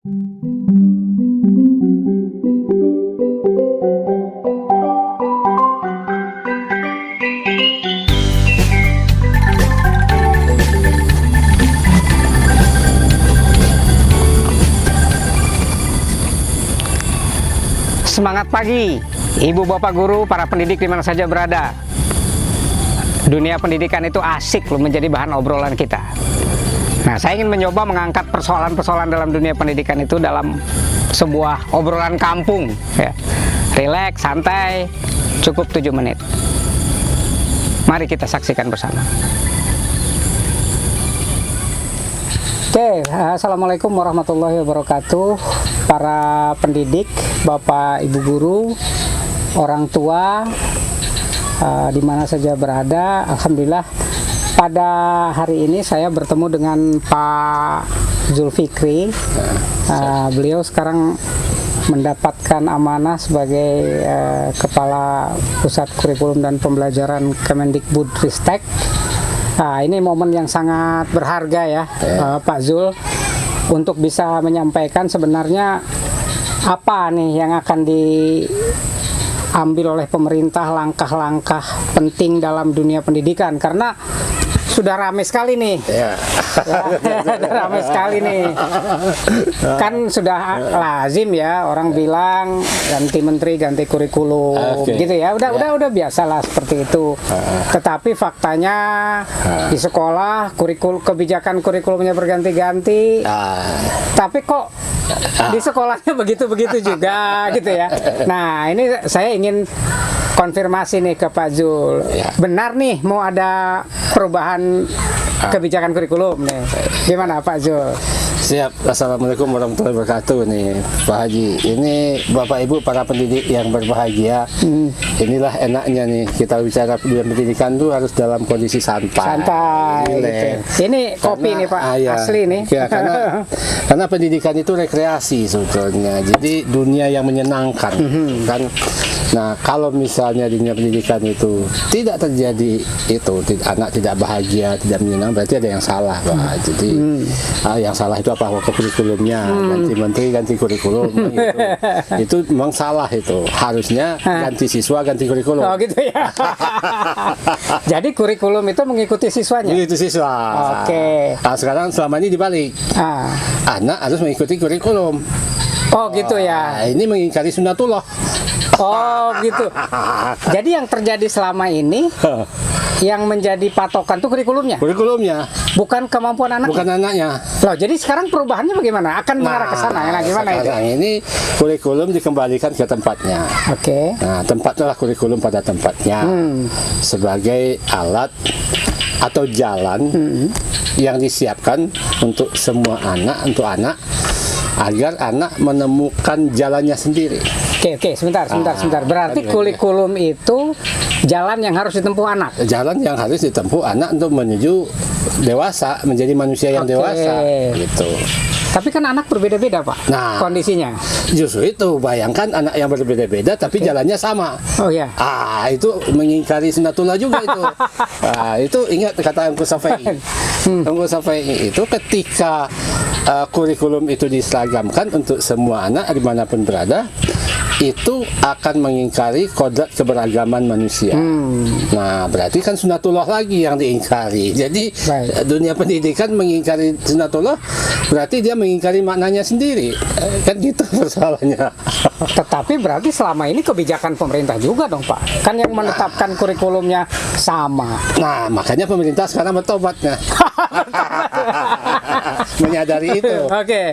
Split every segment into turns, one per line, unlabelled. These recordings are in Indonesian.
Semangat pagi, ibu bapak guru, para pendidik di mana saja berada. Dunia pendidikan itu asik loh menjadi bahan obrolan kita. Nah, saya ingin mencoba mengangkat persoalan-persoalan dalam dunia pendidikan itu dalam sebuah obrolan kampung. Ya. Rileks, santai, cukup 7 menit. Mari kita saksikan bersama. Oke, assalamualaikum warahmatullahi wabarakatuh. Para pendidik, bapak ibu guru, orang tua, di mana saja berada. Alhamdulillah pada hari ini saya bertemu dengan Pak Zulfikri. Beliau sekarang mendapatkan amanah sebagai Kepala Pusat Kurikulum dan Pembelajaran Kemendikbudristek. Nah, ini momen yang sangat berharga ya, Pak Zul, untuk bisa menyampaikan sebenarnya apa nih yang akan diambil oleh pemerintah, langkah-langkah penting dalam dunia pendidikan, karena sudah ramai sekali nih. Ya, ramai sekali nih. Kan sudah lazim ya orang bilang ganti menteri, ganti kurikulum, gitu ya. Udah biasalah seperti itu. Tetapi faktanya di sekolah kebijakan kurikulumnya berganti-ganti. Tapi kok di sekolahnya begitu-begitu juga gitu ya. Nah, ini saya ingin konfirmasi nih ke Pak Zul. Benar nih mau ada perubahan kebijakan kurikulum nih. Gimana Pak Zul?
Siap. Assalamualaikum warahmatullahi wabarakatuh nih Pak Haji. Ini Bapak Ibu para pendidik yang berbahagia. Inilah enaknya nih kita bicara pendidikan tuh harus dalam kondisi santai.
Gitu. Ini kopi nih Pak, asli nih.
Ya, karena pendidikan itu rekreasi sebetulnya. Jadi dunia yang menyenangkan kan. Nah, kalau misalnya dunia pendidikan itu tidak terjadi anak tidak bahagia, tidak menyenangkan, berarti ada yang salah, Pak. Jadi yang salah itu apa? Kurikulumnya, ganti menteri, ganti kurikulum, gitu. Itu memang salah itu. Harusnya ganti siswa, ganti kurikulum.
Oh gitu ya. Jadi kurikulum itu mengikuti siswanya.
Mengikuti siswa.
Oke.
Nah, sekarang selama ini dibalik. Anak harus mengikuti kurikulum.
Oh gitu ya.
Nah, ini mengingkari sunatullah.
Oh gitu. Jadi yang terjadi selama ini yang menjadi patokan tuh kurikulumnya.
Kurikulumnya.
Bukan kemampuan anak.
Bukan anaknya.
Loh, jadi sekarang perubahannya bagaimana? Akan mengarah ke sana. Nah, gimana itu?
Sekarang ini kurikulum dikembalikan ke tempatnya.
Oke.
Nah, tempatnya kurikulum pada tempatnya sebagai alat atau jalan yang disiapkan untuk semua anak, agar anak menemukan jalannya sendiri.
Oke, sebentar. Berarti kurikulum itu jalan yang harus ditempuh anak.
Jalan yang harus ditempuh anak untuk menuju dewasa, menjadi manusia yang dewasa, gitu.
Tapi kan anak berbeda-beda, Pak.
Nah,
kondisinya.
Justru itu, bayangkan anak yang berbeda-beda tapi jalannya sama.
Oh ya.
Itu mengingkari sunatullah juga itu. Itu ingat kata Engku Safai. Engku Safai itu ketika kurikulum itu diseragamkan untuk semua anak dimanapun berada, itu akan mengingkari kodrat keberagaman manusia. Nah, berarti kan sunatullah lagi yang diingkari. Jadi dunia pendidikan mengingkari sunatullah, berarti dia mengingkari maknanya sendiri. Kan gitu persoalannya.
Tetapi berarti selama ini kebijakan pemerintah juga dong Pak. Kan yang menetapkan kurikulumnya sama.
Nah, makanya pemerintah sekarang bertobatnya. Menyadari itu.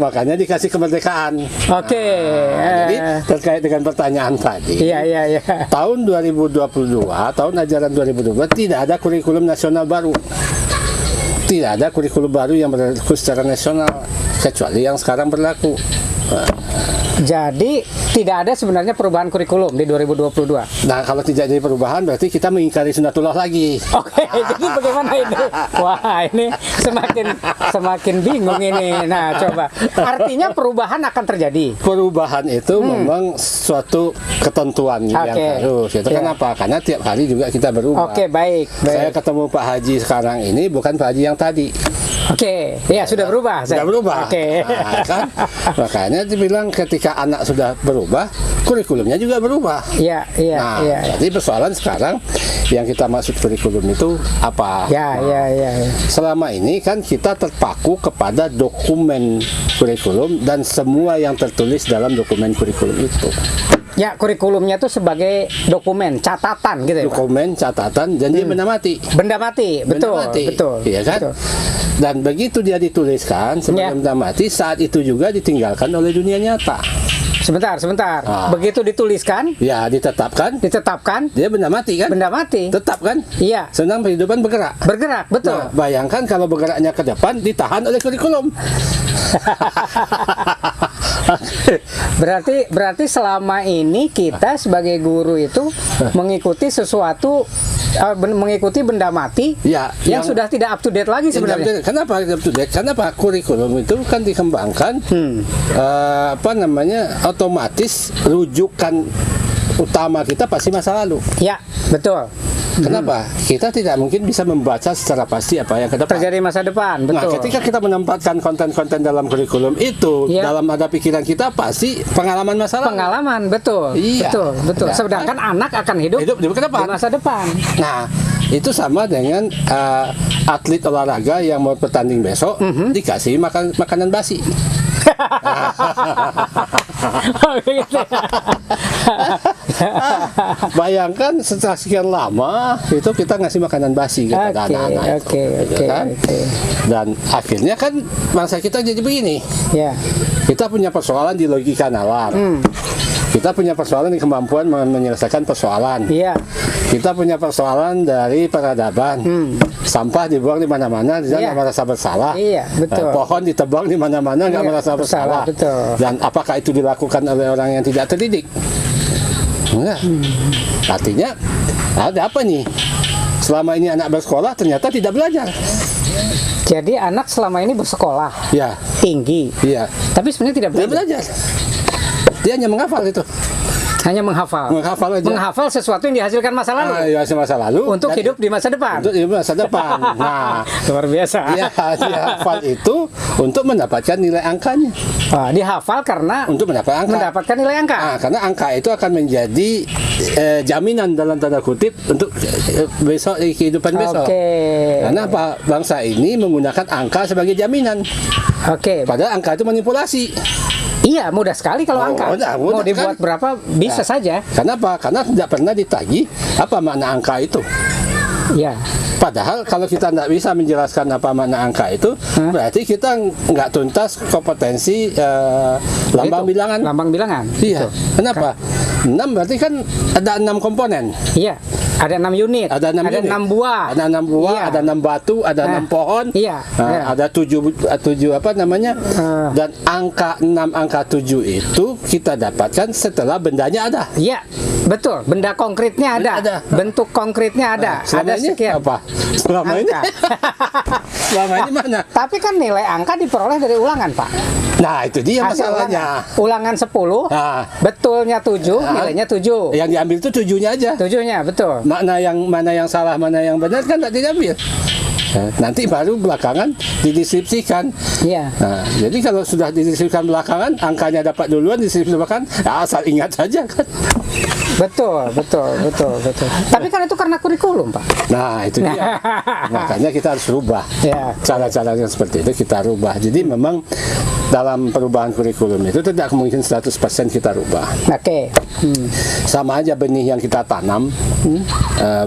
Makanya dikasih kemerdekaan. Jadi terkait dengan pertanyaan tadi.
Iya.
Tahun 2022, tahun ajaran 2022 tidak ada kurikulum nasional baru. Tidak ada kurikulum baru yang berlaku secara nasional kecuali yang sekarang berlaku.
Jadi tidak ada sebenarnya perubahan kurikulum di 2022.
Nah, kalau tidak ada perubahan berarti kita mengingkari sunatullah lagi.
Jadi bagaimana ini? Wah, ini semakin bingung ini. Nah, coba. Artinya perubahan akan terjadi.
Perubahan itu memang suatu ketentuan yang harus. Itu kenapa? Karena tiap hari juga kita berubah.
Baik.
Saya ketemu Pak Haji sekarang ini bukan Pak Haji yang tadi.
Oke, ya sudah berubah.
Sudah berubah.
Oke.
Nah, kan? Makanya dibilang ketika anak sudah berubah, kurikulumnya juga berubah.
Iya, iya,
Nah,
iya.
jadi persoalan sekarang yang kita maksud kurikulum itu apa?
Ya, ya, ya.
Selama ini kan kita terpaku kepada dokumen kurikulum dan semua yang tertulis dalam dokumen kurikulum itu.
Ya, kurikulumnya itu sebagai dokumen, catatan gitu ya, Pak?
Dokumen, catatan, dan dia benda mati.
Benda mati, betul,
Benda mati.
betul.
Iya kan?
Betul.
Dan begitu dia dituliskan sebagai
Ya.
benda mati, saat itu juga ditinggalkan oleh dunia nyata.
Sebentar, sebentar.
Ah.
Begitu dituliskan,
Ya, ditetapkan,
ditetapkan,
dia benda mati kan?
benda mati.
Tetap kan?
Iya,
Sedang kehidupan bergerak.
bergerak, betul.
Nah, bayangkan kalau bergeraknya ke depan ditahan oleh kurikulum.
Berarti selama ini kita sebagai guru itu mengikuti sesuatu, mengikuti benda mati
Ya,
yang sudah tidak up to date lagi sebenarnya.
Kenapa up to date? Kenapa kurikulum itu kan dikembangkan apa namanya, otomatis rujukan utama kita pasti masa lalu.
Ya, betul.
Kenapa? Kita tidak mungkin bisa membaca secara pasti apa yang ke depan.
Terjadi masa depan,
Nah,
betul.
ketika kita menempatkan konten-konten dalam kurikulum itu,
Iya.
dalam ada pikiran kita pasti pengalaman masa lalu.
Pengalaman, betul.
Iya.
Betul, betul.
Nah,
Sedangkan anak akan hidup
hidup di depan.
di masa depan.
Nah, itu sama dengan atlet olahraga yang mau bertanding besok dikasih makanan basi.
Oh, gitu ya.
Bayangkan setelah sekian lama itu kita ngasih makanan basi kepada
Oke,
anak-anak itu,
oke,
gitu
oke,
kan?
oke.
Dan akhirnya kan bangsa kita jadi begini.
Ya,
Kita punya persoalan di logika nalar. Kita punya persoalan di kemampuan menyelesaikan persoalan.
iya.
Kita punya persoalan dari peradaban. Sampah dibuang di mana-mana, dia
Iya.
nggak merasa bersalah.
Iya, betul.
Pohon ditebang di mana-mana, nggak
Iya,
merasa bersalah.
betul.
Dan apakah itu dilakukan oleh orang yang tidak terdidik? Enggak. Artinya ada apa nih? Selama ini anak bersekolah ternyata tidak belajar.
Jadi anak selama ini bersekolah
Ya,
tinggi,
iya.
tapi sebenarnya tidak
Tidak
belajar.
belajar. Dia hanya menghafal itu.
Hanya menghafal.
Menghafal aja.
Menghafal sesuatu yang dihasilkan masa lalu
Ya, masa lalu.
untuk
dan
hidup di masa depan.
Untuk hidup masa depan. Nah,
Luar biasa.
dia hafal itu untuk mendapatkan nilai angkanya.
Wah, dihafal karena
Untuk
mendapatkan nilai angka.
Nah, karena angka itu akan menjadi jaminan dalam tanda kutip untuk besok kehidupan besok.
Oke.
Karena bangsa ini menggunakan angka sebagai jaminan.
Oke.
Padahal angka itu manipulasi.
Iya, mudah sekali kalau angka.
mudah
Mau dibuat
kan?
berapa bisa
Nah,
saja.
Kenapa? Karena tidak pernah ditagih apa makna angka itu.
Iya.
Padahal kalau kita tidak bisa menjelaskan apa makna angka itu, berarti kita nggak tuntas kompetensi lambang
Itu,
bilangan.
Lambang bilangan.
Iya.
Itu.
Kenapa? 6 berarti kan ada 6 komponen.
Iya. Ada 6 unit.
Ada 6 unit.
6 buah.
Ada 6 buah,
Iya.
ada 6 batu, ada 6 pohon.
Iya.
Nah,
Iya.
ada 7 apa namanya? Dan angka 6, angka 7 itu kita dapatkan setelah bendanya ada.
Iya. Betul. Benda konkretnya ada.
Ada.
Bentuk konkretnya ada.
Selama
Ada
ini
sekian.
apa? Selama ini
Angka.
selama ini mana?
Tapi kan nilai angka diperoleh dari ulangan, Pak.
Nah, itu dia
Hasil
masalahnya.
ulangan 10,
Nah,
betulnya 7, nilainya 7.
yang diambil itu 7-nya aja.
7-nya, betul.
Mana yang salah, mana yang benar kan tidak diambil. Nah, nanti baru belakangan dideskripsikan.
Iya.
Nah, jadi kalau sudah dideskripsikan belakangan, angkanya dapat duluan, dideskripsikan belakangan, ya asal ingat saja kan.
Betul. Tapi kan itu karena kurikulum, Pak.
Nah, itu dia. Makanya kita harus rubah.
Ya.
Cara-cara yang seperti itu kita rubah. Jadi memang dalam perubahan kurikulum itu tidak mungkin 100% kita rubah.
Oke.
Sama aja benih yang kita tanam,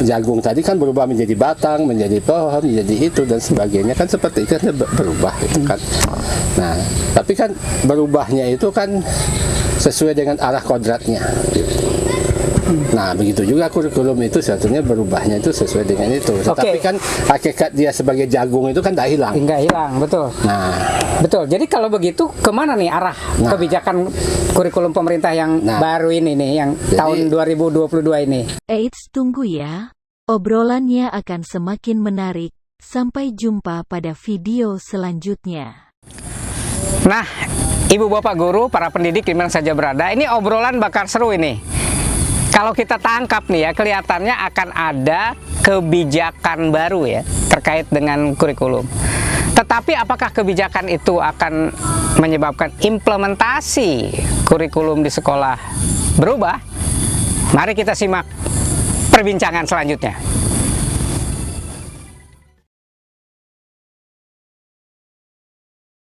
jagung tadi kan berubah menjadi batang, menjadi pohon, menjadi itu dan sebagainya kan seperti itu kan berubah itu kan. Nah, tapi kan berubahnya itu kan sesuai dengan arah kodratnya. Nah, begitu juga kurikulum itu sebetulnya berubahnya itu sesuai dengan itu. Tetapi
Oke.
kan hakikat dia sebagai jagung itu kan tidak hilang.
Enggak hilang, betul.
Nah,
Betul. Jadi kalau begitu kemana nih arah kebijakan kurikulum pemerintah yang baru ini nih, yang tahun 2022 ini?
Eits, tunggu ya. Obrolannya akan semakin menarik. Sampai jumpa pada video selanjutnya.
Nah, Ibu Bapak Guru, para pendidik di mana saja berada, ini obrolan bakal seru ini. Kalau kita tangkap nih ya, kelihatannya akan ada kebijakan baru ya terkait dengan kurikulum. Tetapi apakah kebijakan itu akan menyebabkan implementasi kurikulum di sekolah berubah? Mari kita simak perbincangan selanjutnya.